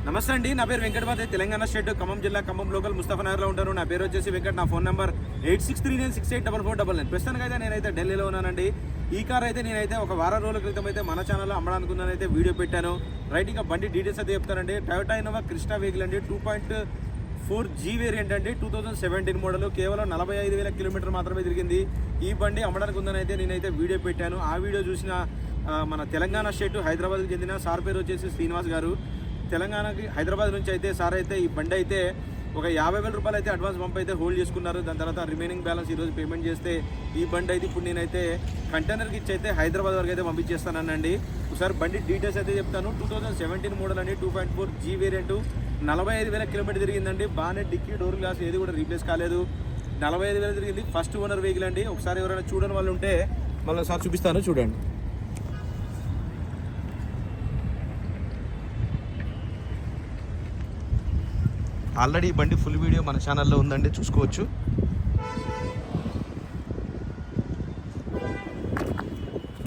నమస్తే అండి, నా పేరు వెంకటపతి, తెలంగాణ స్టేట్ ఖమ్మం జిల్లా ఖమ్మం లోకల్ ముస్తఫానగర్లో ఉంటాను. నా పేరు వచ్చేసి వెంకట్. నా ఫోన్ నెంబర్ 8639684499. ప్రస్తుతానికి అయితే నేనైతే ఢిల్లీలో ఉన్నానండి. ఈ కార్ అయితే నేనైతే ఒక వారం రోజుల క్రితం అయితే మన ఛానల్లో అమ్మడానుకున్నానైతే వీడియో పెట్టాను. రైట్, ఇంకా బండి డీటెయిల్స్ అయితే చెప్తానండి. టయోటా ఇన్నోవా క్రిస్టా వెహికల్ అండి, 2.4G వేరియంట్ అండి, 2017 మోడల్. కేవలం 45,000 కిలోమీటర్ మాత్రమే తిరిగింది. ఈ బండి అమ్మడానికి ఉందని అయితే నేనైతే వీడియో పెట్టాను. ఆ వీడియో చూసిన మన తెలంగాణ స్టేట్ హైదరాబాద్కి చెందిన సార్ పేరు వచ్చేసి శ్రీనివాస్ గారు. తెలంగాణకి హైదరాబాద్ నుంచి అయితే సార్ అయితే ఈ బండి అయితే ఒక 50,000 రూపాయలు అయితే అడ్వాన్స్ పంప్ అయితే హోల్డ్ చేసుకున్నారు. దాని తర్వాత రిమైనింగ్ బ్యాలెన్స్ ఈరోజు పేమెంట్ చేస్తే ఈ బండి అయితే ఇప్పుడు నేనైతే కంటైనర్కి ఇచ్చి అయితే హైదరాబాద్ వరకు అయితే పంపించేస్తానండి. ఒకసారి బండి డీటెయిల్స్ అయితే చెప్తాను. 2017 మోడల్ అండి, 2.4G వేరియంట్, 45,000 కిలోమీటర్ తిరిగిందండి. బాగానే డిక్కీ డోర్ గ్లాస్ ఏది కూడా రీప్లేస్ కాలేదు. 45,000 తిరిగింది. ఫస్ట్ ఓనర్ వెహికల్ అండి. ఒకసారి ఎవరైనా చూడని వాళ్ళు ఉంటే మళ్ళీ ఒకసారి చూపిస్తాను, చూడండి. ఆల్రెడీ ఈ బండి ఫుల్ వీడియో మన ఛానల్లో ఉందండి, చూసుకోవచ్చు.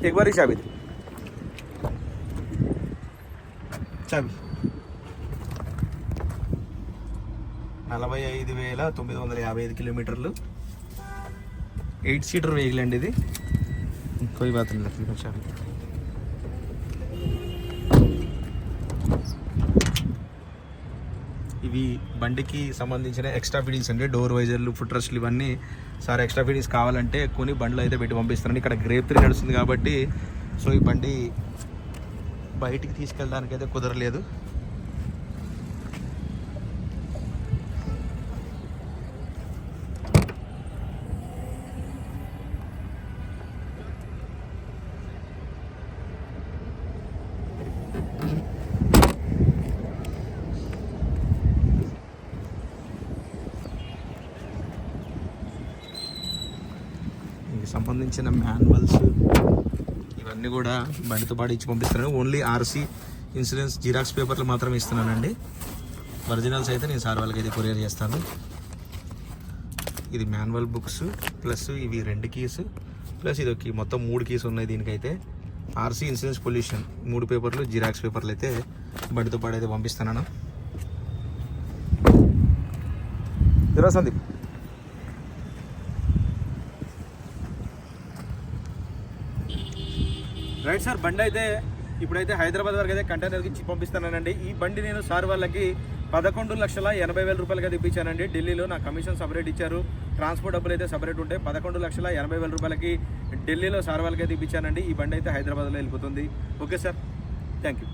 ఎగ్బారీ చాబీ 45,955 కిలోమీటర్లు, 8 సీటర్ వెహికల్ అండి ఇది. కోయి బాత్ చాబీ. ఇవి బండికి సంబంధించిన ఎక్స్ట్రా ఫిట్టింగ్స్ అండి. డోర్ వైజర్లు, ఫుట్ రెస్ట్లు ఇవన్నీ సార్ ఎక్స్ట్రా ఫిట్టింగ్స్ కావాలంటే కొని బండ్లు అయితే పెట్టి పంపిస్తారండి. ఇక్కడ గ్రేప్ 3 నడుస్తుంది కాబట్టి సో ఈ బండి బయటికి తీసుకెళ్ళడానికి అయితే కుదరలేదు. సంబంధించిన మాన్యువల్స్ ఇవన్నీ కూడా బండితో పాటు ఇచ్చి పంపిస్తున్నాను. ఓన్లీ ఆర్సీ, ఇన్సూరెన్స్, జిరాక్స్ పేపర్లు మాత్రమే ఇస్తున్నానండి. ఒరిజినల్స్ అయితే నేను సార్ వాళ్ళకి అయితే కొరియర్ చేస్తాను. ఇది మాన్యువల్ బుక్స్ ప్లస్ ఇవి 2 కీస్ ప్లస్ ఇది ఒక మొత్తం 3 కీస్ ఉన్నాయి దీనికైతే. ఆర్సీ, ఇన్సూరెన్స్, పొల్యూషన్ 3 పేపర్లు, జిరాక్స్ పేపర్లు అయితే బండితో పాటు అయితే పంపిస్తున్నాను. సందీప్ రైట్ సార్, బండి అయితే ఇప్పుడైతే హైదరాబాద్ వరకు అయితే కంటైనర్కి ఇచ్చి పంపిస్తానండి. ఈ బండి నేను సార్ వాళ్ళకి 11,80,000 రూపాయలుగా తెప్పించానండి. ఢిల్లీలో నా కమిషన్ సపరేట్ ఇచ్చారు, ట్రాన్స్పోర్ట్ డబ్బులు అయితే సపరేట్ ఉంటాయి. 11,80,000 రూపాయలకి ఢిల్లీలో సార్ వాళ్ళకి అయితే ఇప్పించానండి. ఈ బండి అయితే హైదరాబాద్లో వెళ్ళిపోతుంది. Okay sir, thank you.